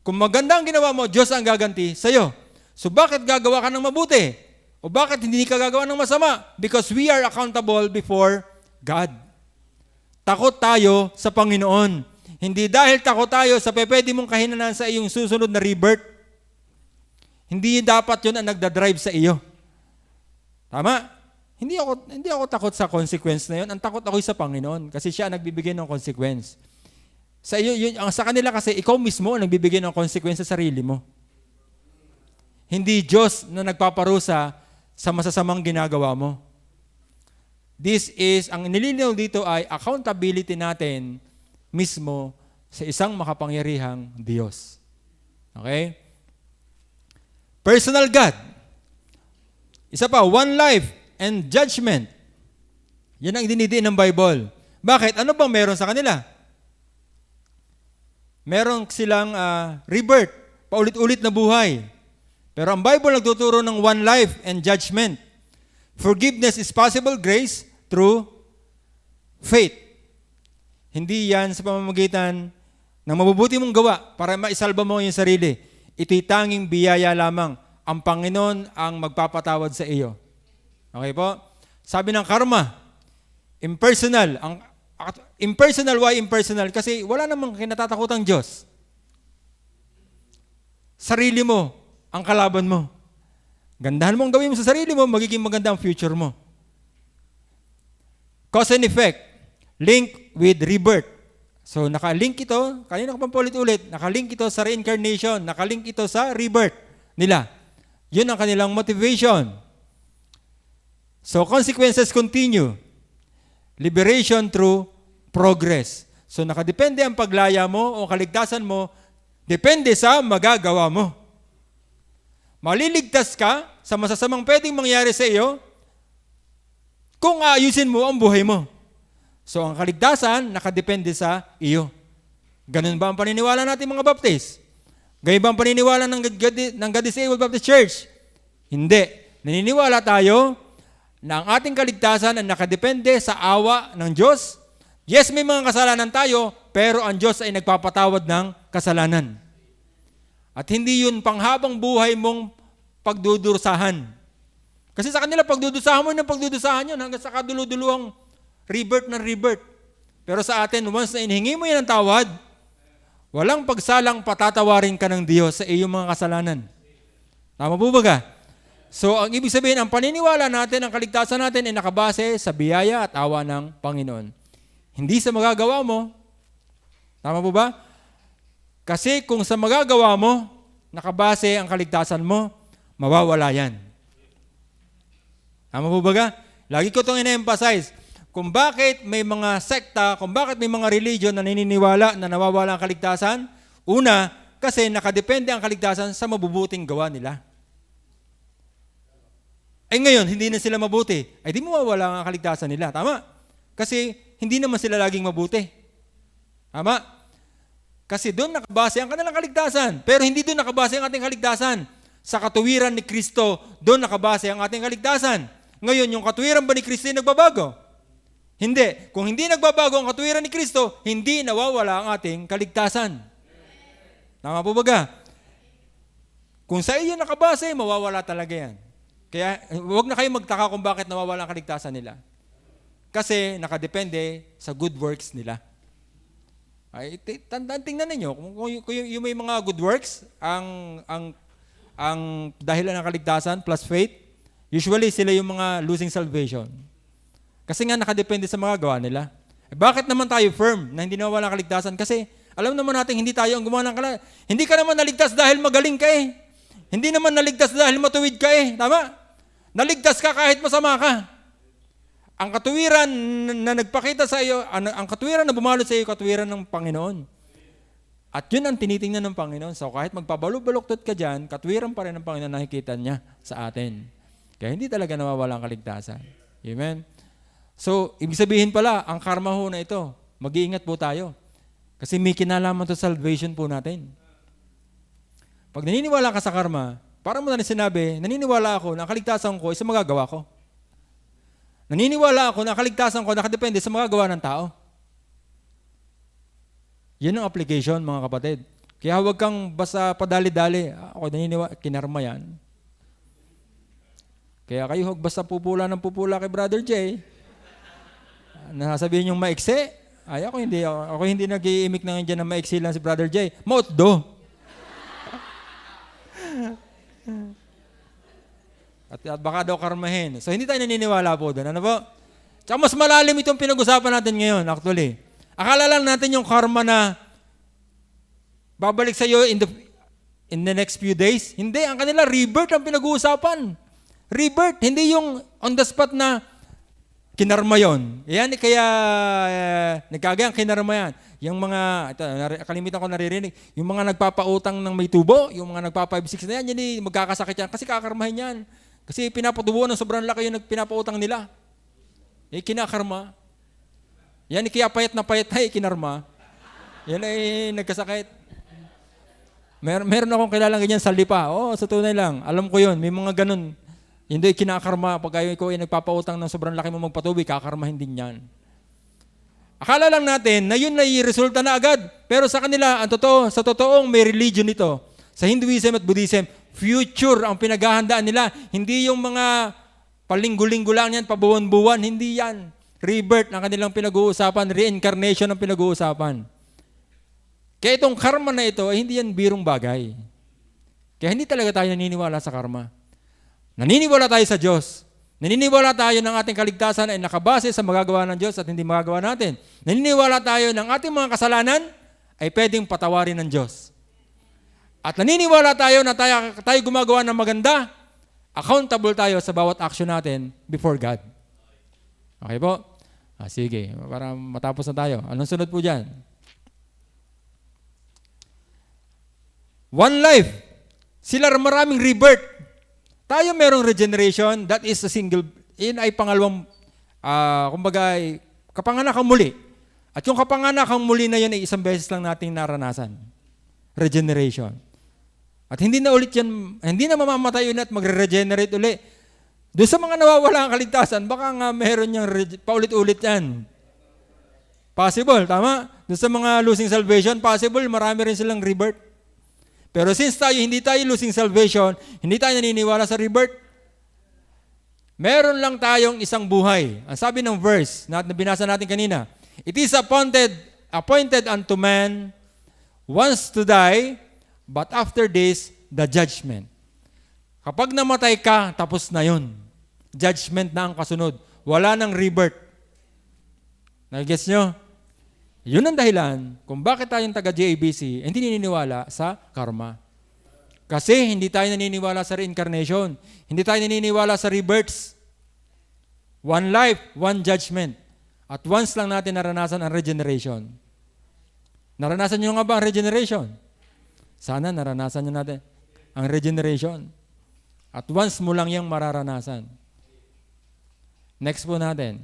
Kung maganda ang ginawa mo, Diyos ang gaganti sa'yo. So bakit gagawa ka ng mabuti? O bakit hindi ka gagawa ng masama? Because we are accountable before God. Takot tayo sa Panginoon. Hindi dahil takot tayo sa pwede mong kahinanan sa iyong susunod na rebirth. Hindi dapat yun ang nagdadrive sa iyo. Tama? Hindi ako takot sa consequence na yun. Ang takot ako sa Panginoon kasi siya ang nagbibigay ng consequence. Sa iyo, sa kanila kasi, ikaw mismo ang nagbibigay ng consequence sa sarili mo. Hindi Diyos na nagpaparusa sa masasamang ginagawa mo. Ang nilinaw dito ay accountability natin mismo sa isang makapangyarihang Diyos. Okay? Personal God. Isa pa, one life and judgment. Yan ang dinidiin ng Bible. Bakit? Ano bang meron sa kanila? Meron silang rebirth, paulit-ulit na buhay. Pero ang Bible nagtuturo ng one life and judgment. Forgiveness is possible grace through faith. Hindi yan sa pamamagitan ng mabubuti mong gawa para maisalba mo yung sarili. Ito'y tanging biyaya lamang. Ang Panginoon ang magpapatawad sa iyo. Okay po? Sabi ng karma, impersonal. Impersonal, why impersonal? Kasi wala namang kinatatakutang Diyos. Sarili mo ang kalaban mo. Gandahan mo ang gawin mo sa sarili mo, magiging maganda ang future mo. Cause and effect. Link with rebirth. So nakalink ito, kanina ko pang ulit-ulit, nakalink ito sa reincarnation, nakalink ito sa rebirth nila. Yun ang kanilang motivation. So consequences continue. Liberation through progress. So nakadepende ang paglaya mo o kaligtasan mo, depende sa magagawa mo. Maliligtas ka sa masasamang pwedeng mangyari sa iyo kung aayusin mo ang buhay mo. So ang kaligtasan, nakadepende sa iyo. Ganun ba ang paniniwala natin mga Baptist? Ganun ba ang paniniwala ng God Disabled Baptist Church? Hindi. Naniniwala tayo na ang ating kaligtasan ay nakadepende sa awa ng Diyos. Yes, may mga kasalanan tayo, pero ang Diyos ay nagpapatawad ng kasalanan. At hindi yun panghabang buhay mong pagdudusahan. Kasi sa kanila, pagdudusahan mo ng pagdudusahan yun hanggang sa kaduluduluhang rebirth ng rebirth. Pero sa atin, once na inihingi mo yan ng tawad, walang pagsalang patatawarin ka ng Diyos sa iyong mga kasalanan. Tama po ba ka? So, ang ibig sabihin, ang paniniwala natin, ang kaligtasan natin ay nakabase sa biyaya at awa ng Panginoon. Hindi sa magagawa mo. Tama po ba? Kasi kung sa magagawa mo, nakabase ang kaligtasan mo, mawawala yan. Tama po ba ka? Lagi ko itong ina-emphasize. Kung bakit may mga sekta, kung bakit may mga religion na naniniwala na nawawala ang kaligtasan, una, kasi nakadepende ang kaligtasan sa mabubuting gawa nila. Ay ngayon, hindi na sila mabuti. Ay di mawawala ang kaligtasan nila. Tama? Kasi hindi naman sila laging mabuti. Tama? Kasi doon nakabase ang kanilang kaligtasan. Pero hindi doon nakabase ang ating kaligtasan. Sa katuwiran ni Kristo, doon nakabase ang ating kaligtasan. Ngayon, yung katuwiran ba ni Kristo ay nagbabago? Hindi. Kung hindi nagbabago ang katuwiran ni Kristo, hindi nawawala ang ating kaligtasan. Tama po ba? Kung sa iyo nakabase, mawawala talaga yan. Kaya huwag na kayo magtaka kung bakit nawawala ang kaligtasan nila. Kasi nakadepende sa good works nila. Ay, tingnan ninyo, kung yung may mga good works, ang dahilan ng kaligtasan plus faith, usually sila yung mga losing salvation. Kasi nga nakadepende sa mga gawa nila. Eh, bakit naman tayo firm na hindi nawawala ang kaligtasan? Kasi alam naman natin hindi tayo ang gumawa ng kaligtasan. Hindi ka naman naligtas dahil magaling ka eh. Hindi naman naligtas dahil matuwid ka eh. Tama? Naligtas ka kahit masama ka. Ang katuwiran na nagpakita sa iyo, ang katuwiran na bumalot sa iyo, katuwiran ng Panginoon. At yun ang tinitingnan ng Panginoon. So kahit magpabalok-baloktot ka dyan, katuwiran pa rin ng Panginoon nakikita niya sa atin. Kaya hindi talaga nawawala ang kaligtasan. Amen? So, ibig sabihin pala, ang karma ho na ito, mag-iingat po tayo. Kasi may kinalaman to salvation po natin. Pag naniniwala ka sa karma, para mo na sinabi, naniniwala ako na ang kaligtasan ko ay sa magagawa ko. Naniniwala ako na ang kaligtasan ko nakadepende sa magagawa ng tao. Yan ang application, mga kapatid. Kaya huwag kang basta padali-dali. Ako naniniwala, kinarma yan. Kaya kayo huwag basta pupula ng pupula kay Brother Jay. Nasasabihin yung maiksi, ay ako hindi nag-iimik na dyan na maiksi lang si Brother Jay. Mautdo. At baka daw karmahin. So hindi tayo naniniwala po doon. Ano po? Tsaka mas malalim itong pinag-usapan natin ngayon, actually. Akala lang natin yung karma na babalik sa iyo in the next few days. Hindi, ang kanila rebirth ang pinag-uusapan. Rebirth, hindi yung on the spot na kinarma yon. Yan, kaya nagkagayang kinarma yan. Yung mga, kalimitan ko naririnig, yung mga nagpapautang ng may tubo, yung mga nagpa-5-6 na yan, yan magkakasakit yan kasi kakarmahin yan. Kasi pinapatubo ng sobrang laki yung pinapautang nila. Kinakarma. Yan, kaya payat na kinarma. Yan ay nagkasakit. Meron akong kilalang ganyan sa lipa. Sa tunay lang. Alam ko yun. May mga ganun. Hindi kinakarma. Pag ikaw ay nagpapautang ng sobrang laki mo magpatubi, kakarmahin din yan. Akala lang natin na yun ay resulta na agad. Pero sa kanila, sa totoong may religion ito. Sa Hinduism at Buddhism, future ang pinaghahandaan nila. Hindi yung mga palinggo-linggo lang yan, pabuwan-buwan. Hindi yan. Rebirth ang kanilang pinag-uusapan. Reincarnation ang pinag-uusapan. Kaya itong karma na ito, hindi yan birong bagay. Kaya hindi talaga tayo naniniwala sa karma. Naniniwala tayo sa Diyos. Naniniwala tayo ng ating kaligtasan ay nakabase sa magagawa ng Diyos at hindi magagawa natin. Naniniwala tayo ng ating mga kasalanan ay pwedeng patawarin ng Diyos. At naniniwala tayo na tayo gumagawa ng maganda, accountable tayo sa bawat action natin before God. Okay po? Sige, para matapos na tayo. Anong sunod po dyan? One life. Sila maraming rebirth. Tayo merong regeneration, that is a single, yun ay pangalawang, kumbaga, kapanganak ang muli. At yung kapanganak ang muli na yun ay isang beses lang nating naranasan. Regeneration. At hindi na ulit yan, hindi na mamamatay yun at magre-regenerate uli. Doon sa mga nawawala ang kaligtasan, baka nga meron niyang paulit-ulit yan. Possible, tama? Doon sa mga losing salvation, possible, marami rin silang rebirth. Pero since hindi tayo losing salvation, hindi tayo naniniwala sa rebirth, meron lang tayong isang buhay. Ang sabi ng verse na binasa natin kanina, it is appointed unto man once to die, but after this, the judgment. Kapag namatay ka, tapos na yun. Judgment na ang kasunod. Wala nang rebirth. Nag-gets nyo? Yun ang dahilan kung bakit tayong taga-JABC hindi naniniwala sa karma. Kasi hindi tayo naniniwala sa reincarnation. Hindi tayo naniniwala sa rebirths. One life, one judgment. At once lang natin naranasan ang regeneration. Naranasan nyo nga ba ang regeneration? Sana naranasan nyo natin ang regeneration. At once mo lang yung mararanasan. Next po natin.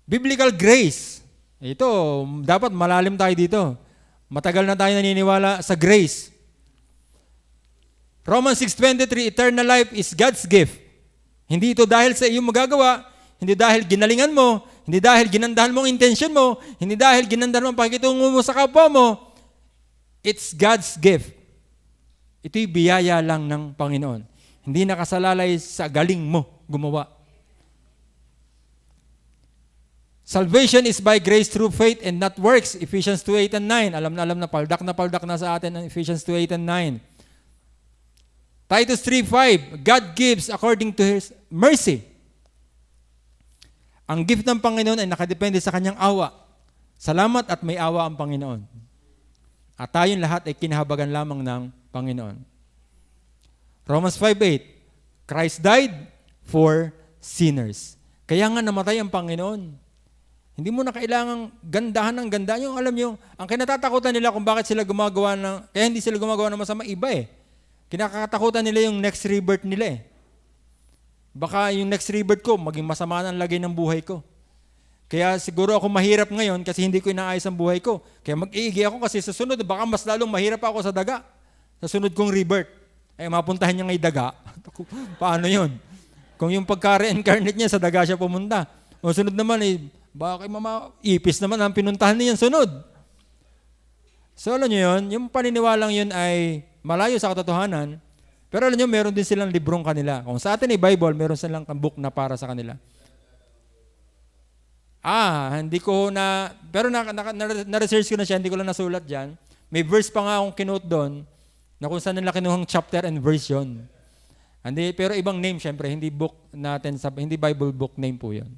Biblical grace. Ito, dapat malalim tayo dito. Matagal na tayo naniniwala sa grace. Romans 6:23, eternal life is God's gift. Hindi ito dahil sa iyong magagawa, hindi dahil ginalingan mo, hindi dahil ginandahan mo ang intention mo, hindi dahil ginandahan mo ang pakikitungo mo sa kapwa mo. It's God's gift. Ito'y biyaya lang ng Panginoon. Hindi nakasalalay sa galing mo gumawa. Salvation is by grace through faith and not works. Ephesians 2:8 and 9. Alam na paldak na sa atin ang Ephesians 2:8 and 9. Titus 3:5. God gives according to His mercy. Ang gift ng Panginoon ay nakadepende sa kanyang awa. Salamat at may awa ang Panginoon. At tayong lahat ay kinahabagan lamang ng Panginoon. Romans 5:8. Christ died for sinners. Kaya nga namatay ang Panginoon. Hindi mo na kailangang gandahan ng ganda. Yung alam nyo, ang kinatatakutan nila kung bakit sila gumagawa kaya hindi sila gumagawa ng masama, iba eh. Kinakatakutan nila yung next rebirth nila eh. Baka yung next rebirth ko, maging masama na ang lagay ng buhay ko. Kaya siguro ako mahirap ngayon kasi hindi ko inaayos ang buhay ko. Kaya mag-iigi ako kasi sa sunod, baka mas lalong mahirap ako sa daga. Sa sunod kong rebirth. Ay mapuntahan niya ngay daga. Paano yun? Kung yung pagka-reincarnate niya, sa daga siya pumunta. O sunod naman baka kay mama, ipis naman ang pinuntahan niya sunod. So alam nyo yun, yung paniniwalang yun ay malayo sa katotohanan, pero alam nyo, meron din silang librong kanila. Kung sa atin ay Bible, meron silang book na para sa kanila. Hindi ko na, pero na-research ko na siya, hindi ko lang nasulat dyan. May verse pa nga akong kinote doon, na kung saan nila kinuhang chapter and verse yun. Pero ibang name syempre, hindi book natin, hindi Bible book name po yun.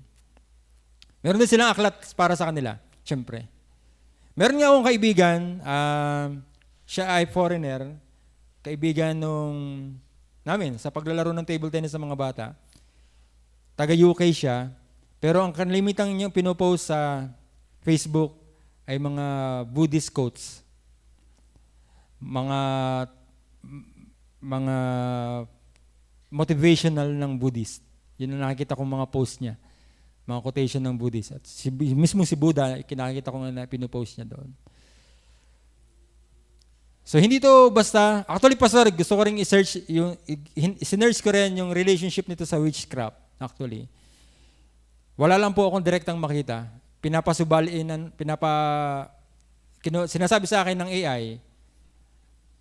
Meron din silang aklat para sa kanila, syempre. Meron nga akong kaibigan, siya ay foreigner, kaibigan namin sa paglalaro ng table tennis sa mga bata. Taga-UK siya, pero ang kanlimitang niyang pinopost sa Facebook ay mga Buddhist quotes. Mga motivational ng Buddhist. Yun ang nakikita kong mga post niya. Mga quotation ng Buddhist. At mismo si Buddha, kinakita ko na pinopost niya doon. So hindi to basta, actually pastor, gusto ko rin i-search, sinerch ko rin yung relationship nito sa witchcraft, actually. Wala lang po akong direktang makita. Sinasabi sa akin ng AI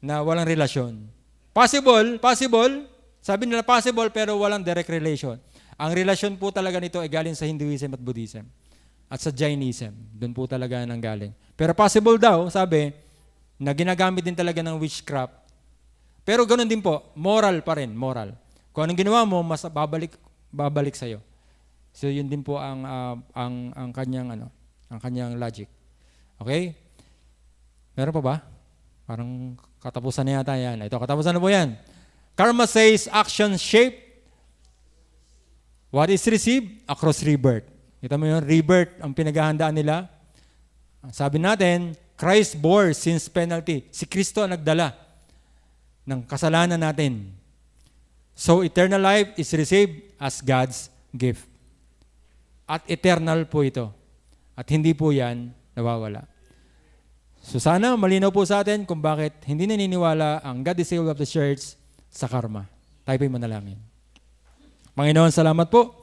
na walang relasyon. Possible, sabi nila possible pero walang direct relation. Ang relasyon po talaga nito ay galing sa Hinduism at Buddhism at sa Jainism. Doon po talaga nanggaling. Pero possible daw, sabi, na ginagamit din talaga ng witchcraft. Pero ganoon din po, moral pa rin, moral. Kung anong ginawa mo, mas babalik sa'yo. So yun din po ang kanyang logic. Okay? Meron pa ba? Parang katapusan na yata yan. Ito, katapusan na po yan. Karma says action shape what is received across rebirth. Kita mo yun, rebirth ang pinaghahandaan nila. Sabi natin, Christ bore sin's penalty. Si Kristo ang nagdala ng kasalanan natin. So eternal life is received as God's gift. At eternal po ito. At hindi po yan nawawala. So sana malinaw po sa atin kung bakit hindi naniniwala ang God Disciple of the Church sa karma. Tayo po'y manalangin. Panginoon, salamat po